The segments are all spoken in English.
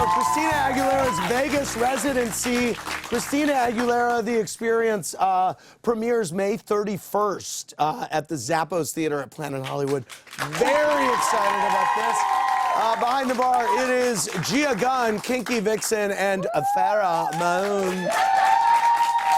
Christina Aguilera's Vegas residency. Christina Aguilera, The Experience, premieres May 31st at the Zappos Theater at Planet Hollywood. Very excited about this. Behind the bar, it is Gia Gunn, Kinky Vixen, and Farrah Moon.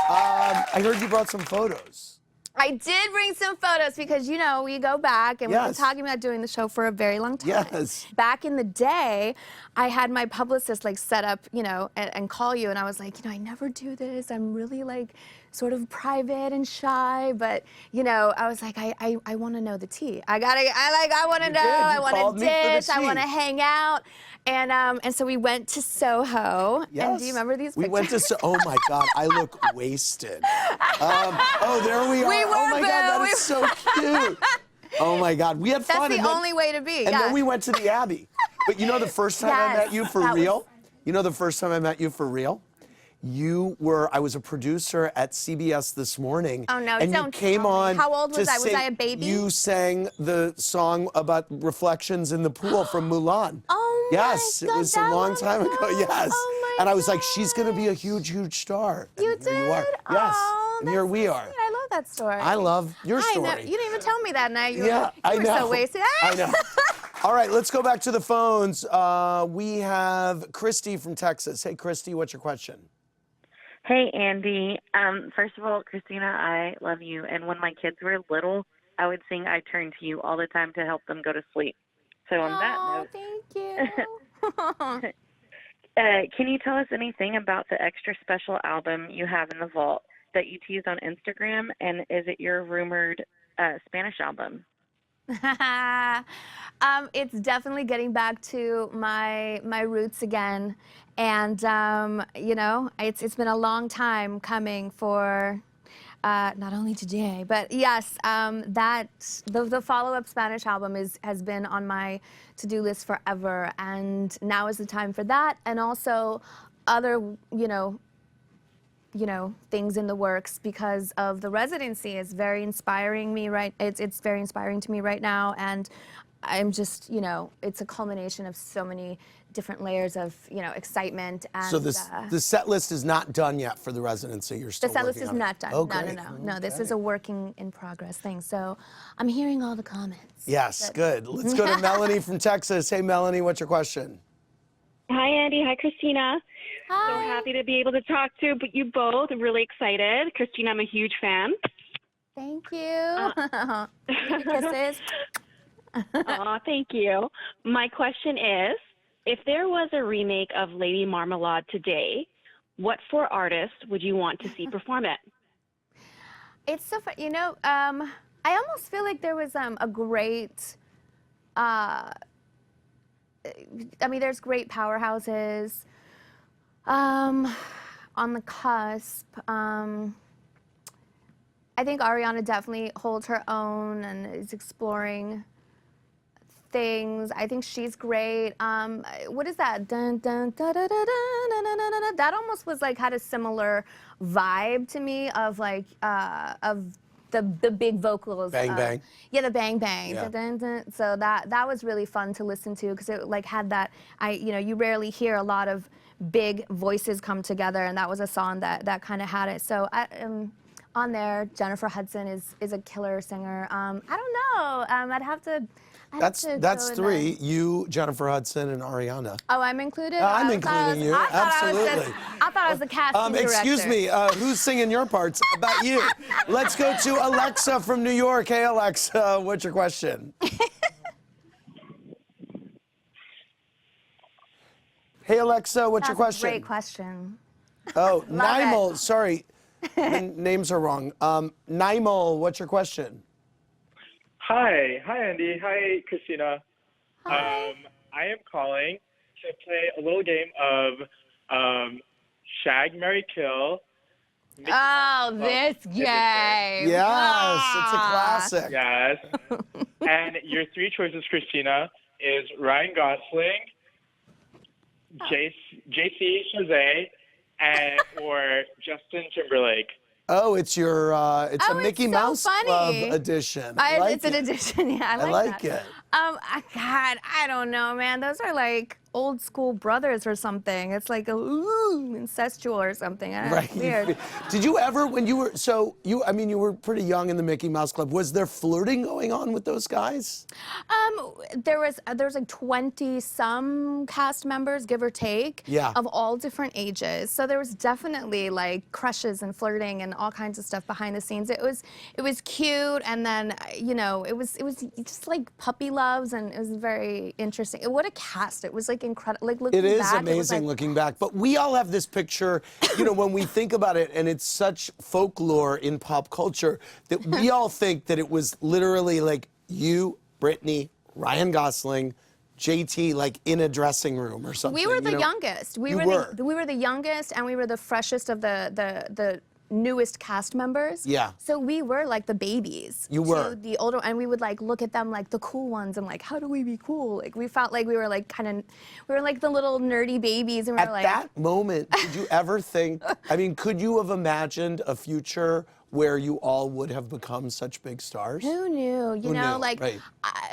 I heard you brought some photos. I did bring some photos because, you know, we go back and we've been talking about doing the show for a very long time. Yes. Back in the day, I had my publicist like set up, you know, and call you, and I was like, you know, I never do this. I'm really like sort of private and shy, but you know, I was like, I want to know the tea. I want to know. I want to dish. I want to hang out. And so we went to Soho. Yes. And do you remember these pictures? We went to oh my God, I look wasted. Oh, there we are. We were, oh my God, that is so cute. Oh my God, we had fun. That's the only way to be. And then we went to the Abbey. But you know the first time I met you for real? You know the first time I met you for real? I was a producer at CBS This Morning. Oh no, and don't you came on. How old was I? Was I a baby? You sang the song about reflections in the pool from Mulan. Oh my yes, God, it was a long time ago. Yes. Oh my and I was like, she's gonna be a huge, huge star. You and did? Here you are. Yes. Oh, and here we are. Sweet. I love that story. I love your story. You didn't even tell me that night. You were so wasted. I know. All right, let's go back to the phones. We have Christy from Texas. Hey, Christy, what's your question? Hey, Andy. First of all, Christina, I love you. And when my kids were little, I would sing I Turn to You all the time to help them go to sleep. So on that note, thank you. Can you tell us anything about the extra special album you have in the vault that you teased on Instagram? And is it your rumored Spanish album? It's definitely getting back to my roots again, and you know, it's been a long time coming for not only today, but yes, that the follow-up Spanish album has been on my to-do list forever, and now is the time for that, and also other things in the works because of the residency is very inspiring me it's very inspiring to me right now, and I'm just, you know, it's a culmination of so many different layers of, you know, excitement. And so the set list is not done yet for the residency. You're still the set list working is on not done. Oh, No, this is a working in progress thing. So I'm hearing all the comments. Yes, good. Let's go to Melanie from Texas. Hey, Melanie, what's your question? Hi, Andy. Hi, Christina. Hi. So happy to be able to talk to you both. I'm really excited. Christina, I'm a huge fan. Thank you. Kisses. Aw, thank you. My question is, if there was a remake of Lady Marmalade today, what 4 artists would you want to see perform it? It's so fun. You know, I almost feel like there was a great, I mean, there's great powerhouses on the cusp. I think Ariana definitely holds her own and is exploring things. I think she's great. What is that? Dun, dun, da, da, da, da, da, da, da, da. That almost was like had a similar vibe to me of like of the big vocals. Bang Bang. Yeah, the Bang Bang. Yeah. Dun, dun, dun. So that was really fun to listen to because it like had that. You know, you rarely hear a lot of big voices come together, and that was a song that kind of had it. So on there, Jennifer Hudson is a killer singer. I don't know. I'd have to. That's 3. You, Jennifer Hudson, and Ariana. Oh, I'm included? I'm including you. Absolutely. I thought I was the casting director. Excuse me, who's singing your parts? About you. Let's go to Alexa from New York. Hey, Alexa, what's your question? Hey, Alexa, what's your question? Great question. Oh, Nimal, sorry. The names are wrong. Nimal, what's your question? Hi, Andy. Hi, Christina. Hi. I am calling to play a little game of Shag, Marry, Kill. Oh, this game. Yes, it's a classic. Yes. And your 3 choices, Christina, is Ryan Gosling, JC Chazé, or Justin Timberlake. Oh, it's your it's a Mickey Mouse Club edition. It's an edition. Yeah, I like it. God, I don't know, man. Those are like old school brothers or something. It's like incestual or something. Right. Weird. Did you ever, when you were, you were pretty young in the Mickey Mouse Club. Was there flirting going on with those guys? There was like 20 some cast members, give or take, Yeah. of all different ages. So there was definitely like crushes and flirting and all kinds of stuff behind the scenes. It was cute, and then it was just like puppy loves, and it was very interesting. What a cast! It was like incredible. Like looking It is back, amazing it was like, looking back. But we all have this picture, when we think about it, and it's such folklore in pop culture, that we all think that it was literally like you, Brittany, Ryan Gosling, JT, like in a dressing room or something. we were the youngest. We were the youngest, and we were the freshest of the newest cast members. Yeah. So we were like the babies. You were. To the older, and we would like look at them like the cool ones and like, how do we be cool? Like we felt like we were like we were like the little nerdy babies, and we were like. At that moment, did you ever think, could you have imagined a future where you all would have become such big stars? Who knew? Who knew? Right.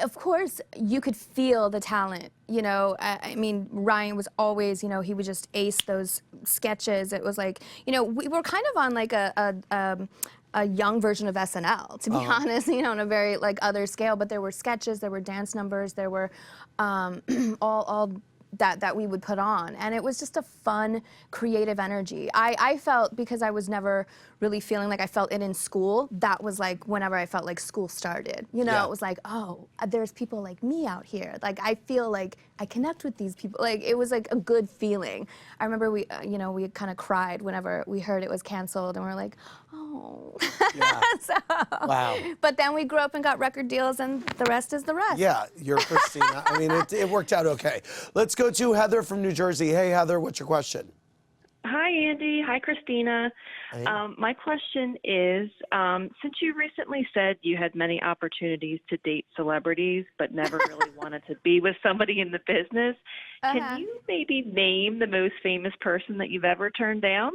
Of course, you could feel the talent. Ryan was always, he would just ace those sketches. It was like, we were kind of on like a young version of SNL, to be honest, on a very like other scale. But there were sketches, there were dance numbers, there were all that we would put on, and it was just a fun, creative energy. I felt, because I was never really feeling like I felt it in school, that was like whenever I felt like school started. Yeah. It was like, oh, there's people like me out here. Like I feel like I connect with these people. Like it was like a good feeling. I remember we kind of cried whenever we heard it was canceled, and we're like, oh. Yeah. Wow. But then we grew up and got record deals, and the rest is the rest. Yeah, you're Christina. It worked out okay. Let's go to Heather from New Jersey. Hey, Heather, what's your question? Hi, Andy. Hi, Christina. Hey. My question is, since you recently said you had many opportunities to date celebrities but never really wanted to be with somebody in the business, can you maybe name the most famous person that you've ever turned down?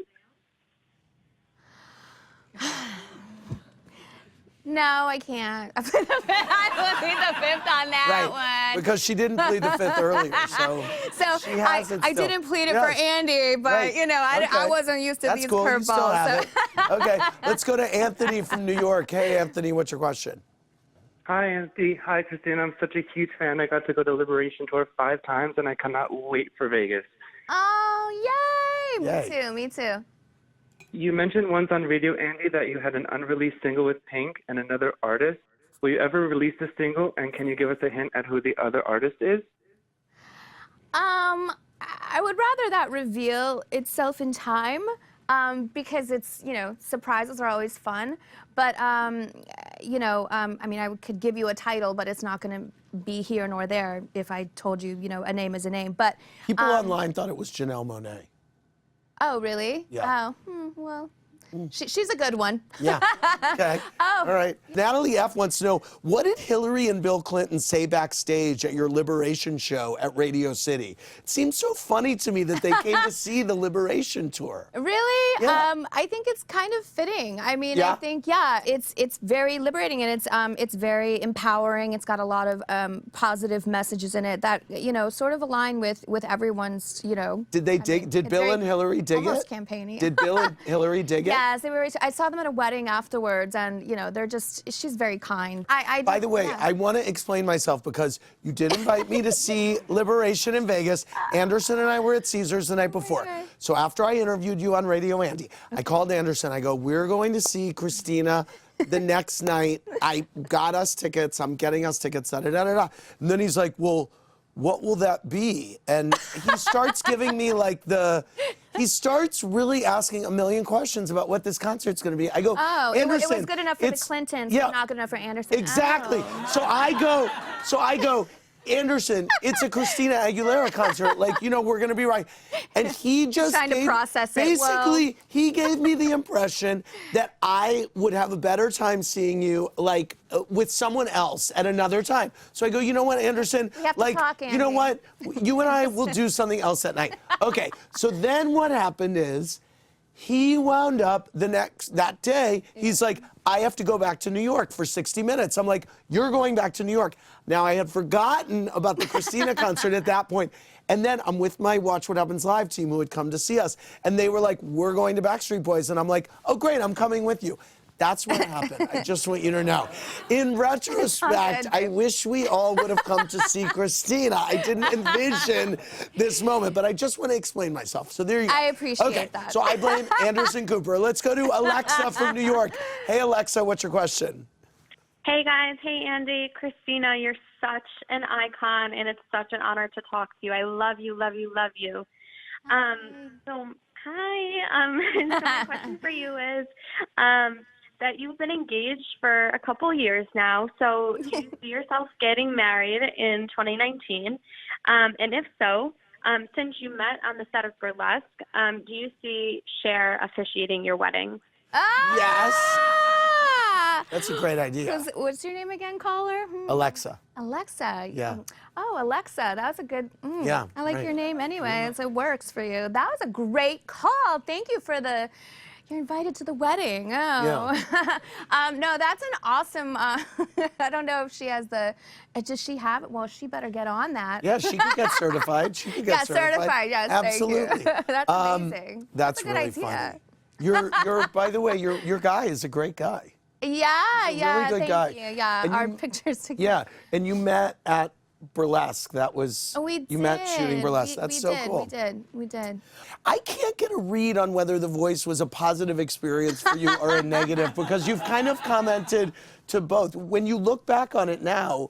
No, I can't. I plead the fifth on that one. Because she didn't plead the fifth earlier, so she has it I still. didn't plead it for Andy, but Right. I wasn't used to That's these cool. You still curveballs. have it. Okay, let's go to Anthony from New York. Hey, Anthony, what's your question? Hi, Andy. Hi, Christina. I'm such a huge fan. I got to go to Liberation Tour 5 times, and I cannot wait for Vegas. Oh, yay! Yay. Me too. You mentioned once on radio, Andy, that you had an unreleased single with Pink and another artist. Will you ever release the single, and can you give us a hint at who the other artist is? I would rather that reveal itself in time, because it's, surprises are always fun. But, I could give you a title, but it's not going to be here nor there if I told you, a name is a name. But People online thought it was Janelle Monáe. Oh, really? Yeah. Oh, well, she's a good one. Yeah. Okay. All right. Natalie F. wants to know, what did Hillary and Bill Clinton say backstage at your Liberation show at Radio City? It seems so funny to me that they came to see the Liberation tour. Really? Yeah. I think it's kind of fitting. I Yeah? think, it's very liberating, and it's very empowering. It's got a lot of positive messages in it that, sort of align with everyone's, Did they did Bill and Hillary dig it? almost campaigny. Did Bill and Hillary dig it? Yes, they were. I saw them at a wedding afterwards, and she's very kind. By the way, I want to explain myself because you did invite me to see Liberation in Vegas. Anderson and I were at Caesars the night before. Okay. So after I interviewed you on Radio Andy, I called Anderson. I go, we're going to see Christina the next night. I got us tickets. I'm getting us tickets. Da, da, da, da, da. And then he's like, well, what will that be? And he starts giving me like he starts really asking a million questions about what this concert's going to be. I go, Anderson, it was good enough for the Clintons, but not good enough for Anderson. Exactly. Oh. So I go, Anderson, it's a Christina Aguilera concert. Like, we're going to be right. And he just trying to process it. Basically, he gave me the impression that I would have a better time seeing you, like, with someone else at another time. So I go, you know what, Anderson? We have to talk, Andy. You know what? You and I will do something else that night. Okay. So then what happened is He wound up that day, he's like, I have to go back to New York for 60 minutes. I'm like, you're going back to New York. Now, I had forgotten about the Christina concert at that point. And then I'm with my Watch What Happens Live team who had come to see us. And they were like, we're going to Backstreet Boys. And I'm like, oh, great, I'm coming with you. That's what happened. I just want you to know. In retrospect, I wish we all would have come to see Christina. I didn't envision this moment, but I just want to explain myself. So there you go. I appreciate okay, that. So I blame Anderson Cooper. Let's go to Alexa from New York. Hey, Alexa, what's your question? Hey, guys. Hey, Andy. Christina, you're such an icon, and it's such an honor to talk to you. I love you, love you, love you. So my question for you is that you've been engaged for a couple years now. So do you see yourself getting married in 2019? And if so, since you met on the set of Burlesque, do you see Cher officiating your wedding? Yes. That's a great idea. What's your name again, caller? Alexa. Alexa. Yeah. Oh, Alexa. That was a good. Yeah. I like right. your name anyway. It works for you. That was a great call. Thank you for the. You're invited to the wedding. Oh. Yeah. No, that's an awesome. I don't know if she has the. Does she have it? Well, she better get on that. Yeah, she could get certified. She could get certified. Yes, absolutely. Thank you. That's amazing. That's a good really idea. funny. You're. By the way, your guy is a great guy. Yeah, Really good thank guy. you. Yeah, And our you- pictures together. Yeah, and you met at Burlesque. That was. We did. You met shooting Burlesque. That's so cool. We did. I can't get a read on whether The Voice was a positive experience for you or a negative because you've kind of commented to both. When you look back on it now,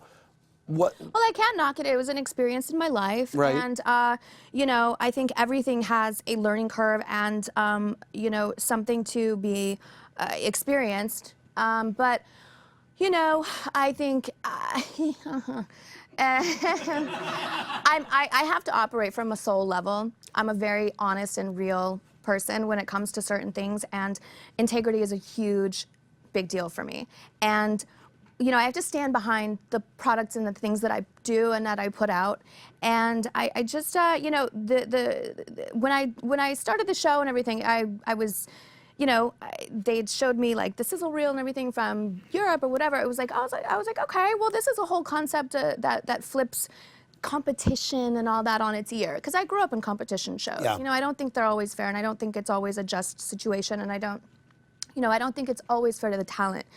what? Well, I can't knock it. It was an experience in my life. Right. And, you know, I think everything has a learning curve and, you know, something to be experienced. But, you know, I think I have to operate from a soul level. I'm a very honest and real person when it comes to certain things, and integrity is a huge, big deal for me. And you know, I have to stand behind the products and the things that I do and that I put out. And I just, you know, when I started the show and everything, I was, you know, they had showed me like the sizzle reel and everything from Europe or whatever. It was like I was like, okay, well, this is a whole concept that flips competition and all that on its ear. Because I grew up in competition shows. Yeah. You know, I don't think they're always fair, and I don't think it's always a just situation, and I don't think it's always fair to the talent.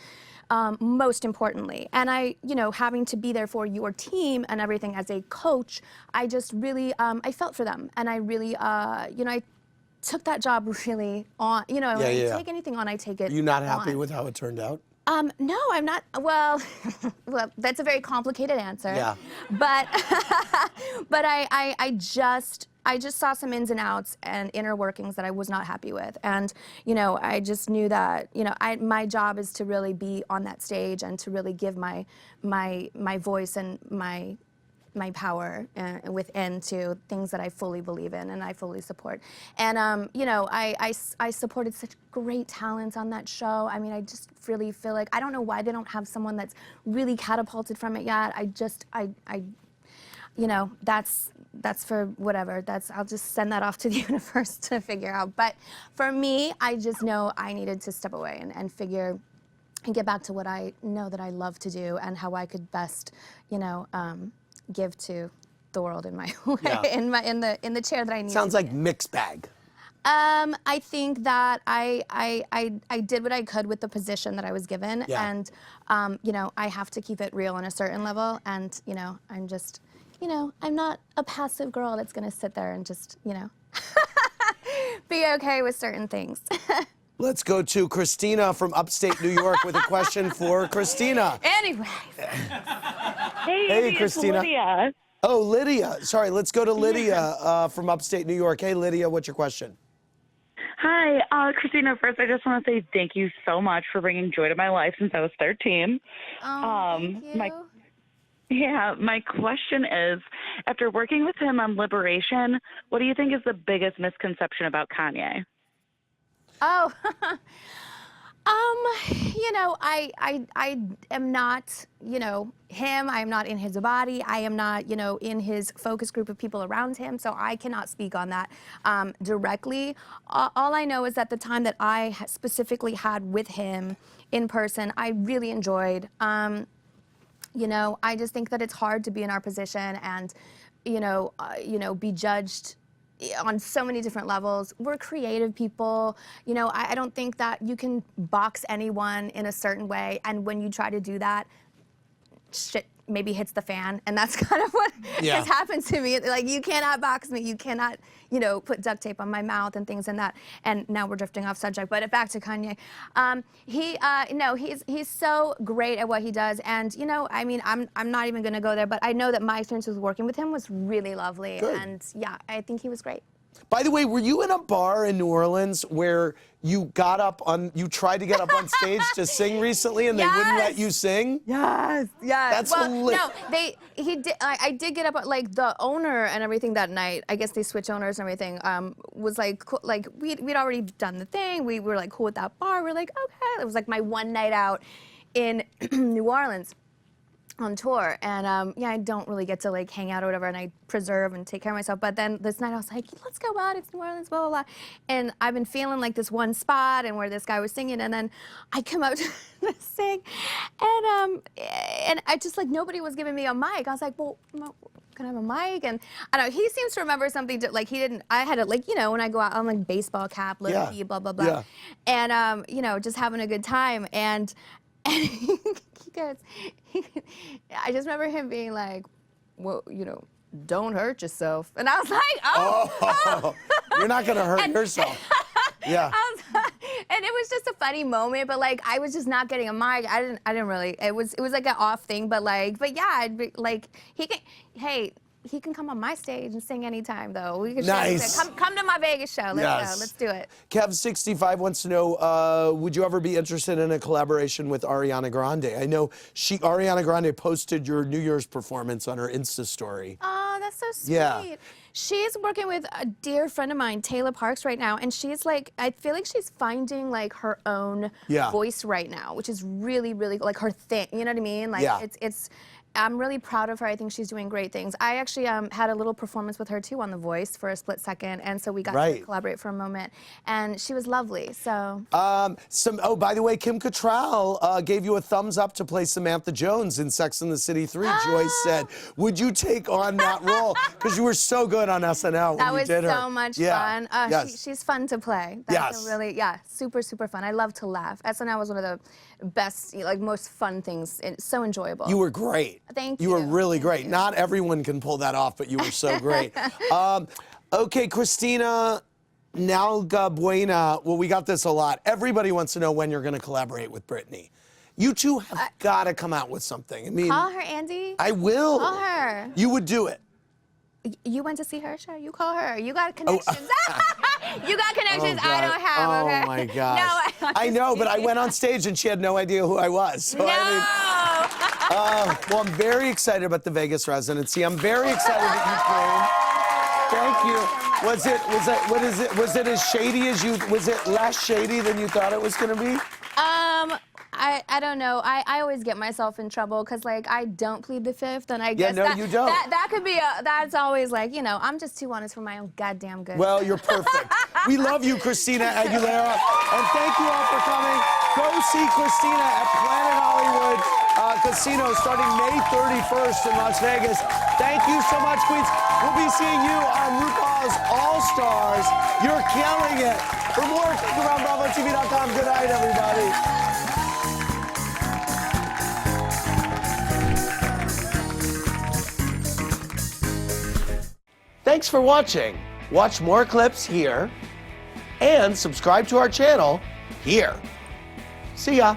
Most importantly. And you know, having to be there for your team and everything as a coach, I just really, I felt for them. And I really, you know, I took that job really on, you know, when I take anything on, I take it Are you not happy on. with how it turned out? No, I'm not. Well, well, that's a very complicated answer. Yeah. But, but I just saw some ins and outs and inner workings that I was not happy with. And, you know, I just knew that, you know, my job is to really be on that stage and to really give my voice and my power within to things that I fully believe in and I fully support. And, you know, I supported such great talent on that show. I mean, I just really feel like, I don't know why they don't have someone that's really catapulted from it yet. You know, that's for whatever. I'll just send that off to the universe to figure out. But for me, I just know I needed to step away and figure and get back to what I know that I love to do and how I could best, you know, give to the world in my way, in the chair that I need. Sounds like mixed bag. I think that I did what I could with the position that I was given, and you know, I have to keep it real on a certain level, and you know, I'm just, you know, I'm not a passive girl that's gonna sit there and just, you know, be okay with certain things. Let's go to Christina from upstate New York with a question for Christina. Anyway. Hey, Christina. It's Lydia. Oh, Lydia. Sorry, let's go to Lydia from upstate New York. Hey, Lydia, what's your question? Hi, Christina. First, I just want to say thank you so much for bringing joy to my life since I was 13. Thank you. My question is, after working with him on Liberation, what do you think is the biggest misconception about Kanye? Oh, You know, I am not, you know, him. I am not in his body. I am not, you know, in his focus group of people around him. So I cannot speak on that directly. All I know is that the time that I specifically had with him in person, I really enjoyed. You know, I just think that it's hard to be in our position and, you know, be judged on so many different levels. We're creative people. You know, I don't think that you can box anyone in a certain way. And when you try to do that, shit maybe hits the fan. And that's kind of what has happened to me. Like, you cannot box me. You cannot, you know, put duct tape on my mouth and things and that. And now we're drifting off subject, but back to Kanye. No, he's so great at what he does. And, you know, I mean, I'm not even going to go there, but I know that my experience with working with him was really lovely. Good. And yeah, I think he was great. By the way, were you in a bar in New Orleans where you tried to get up on stage to sing recently and they wouldn't let you sing? Yes, yes. That's hilarious. No, I did get up, like, the owner and everything that night. I guess they switched owners and everything. Was like, cool, like we'd already done the thing. We were like cool with that bar. We're like, okay. It was like my one night out in New Orleans on tour, and yeah, I don't really get to like hang out or whatever, and I preserve and take care of myself. But then this night I was like, let's go out, it's New Orleans, blah, blah, blah. And I've been feeling like this one spot and where this guy was singing, and then I come out to sing, and I just, like, nobody was giving me a mic. I was like, well, can I have a mic? And I don't know, he seems to remember something, like he didn't, I had it, like, you know, when I go out, I'm like baseball cap, little key, blah, blah, blah. And, you know, just having a good time. And he goes, I just remember him being like, well, you know, don't hurt yourself. And I was like, oh. You're not going to hurt yourself. Yeah. And it was just a funny moment, but like I was just not getting a mic. I didn't really. It was like an off thing, but yeah, I'd be, like, he can come on my stage and sing anytime, though. We can come to my Vegas show. Let's go. Let's do it. Kev65 wants to know, would you ever be interested in a collaboration with Ariana Grande? I know Ariana Grande posted your New Year's performance on her Insta story. Oh, that's so sweet. Yeah. She's working with a dear friend of mine, Taylor Parks, right now, and she's like, I feel like she's finding like her own voice right now, which is really, really like her thing. You know what I mean? Like it's. I'm really proud of her. I think she's doing great things. I actually had a little performance with her too on The Voice for a split second, and so we got to collaborate for a moment, and she was lovely. So. Oh, by the way, Kim Cattrall gave you a thumbs up to play Samantha Jones in Sex and the City 3. Joyce said, "Would you take on that role? Because you were so good on SNL when you did her." That was so much fun. She's fun to play. That's a really, super, super fun. I love to laugh. SNL was one of the best, like, most fun things. It's so enjoyable. You were great. Thank you. You were really great. Not everyone can pull that off, but you were so great. Okay, Christina Buena. Well, we got this a lot. Everybody wants to know when you're going to collaborate with Britney. You two have got to come out with something. I mean, call her, Andy. I will. Call her. You would do it. You went to see her show. You call her. You got connections. You got connections I don't have. Okay? Oh my gosh. No, I know, but I went on stage and she had no idea who I was. So no. Well, I'm very excited about the Vegas residency. I'm very excited that you came. Thank you. Was it as shady as you? Was it less shady than you thought it was going to be? I don't know. I always get myself in trouble because, like, I don't plead the fifth, and I guess you don't. That could be that's always like, you know, I'm just too honest for my own goddamn good. Well, you're perfect. We love you, Christina Aguilera, and thank you all for coming. Go see Christina at Planet Hollywood Casino starting May 31st in Las Vegas. Thank you so much, Queens. We'll be seeing you on RuPaul's All Stars. You're killing it. For more, click around BravoTV.com. Good night, everybody. Thanks for watching. Watch more clips here and subscribe to our channel here. See ya.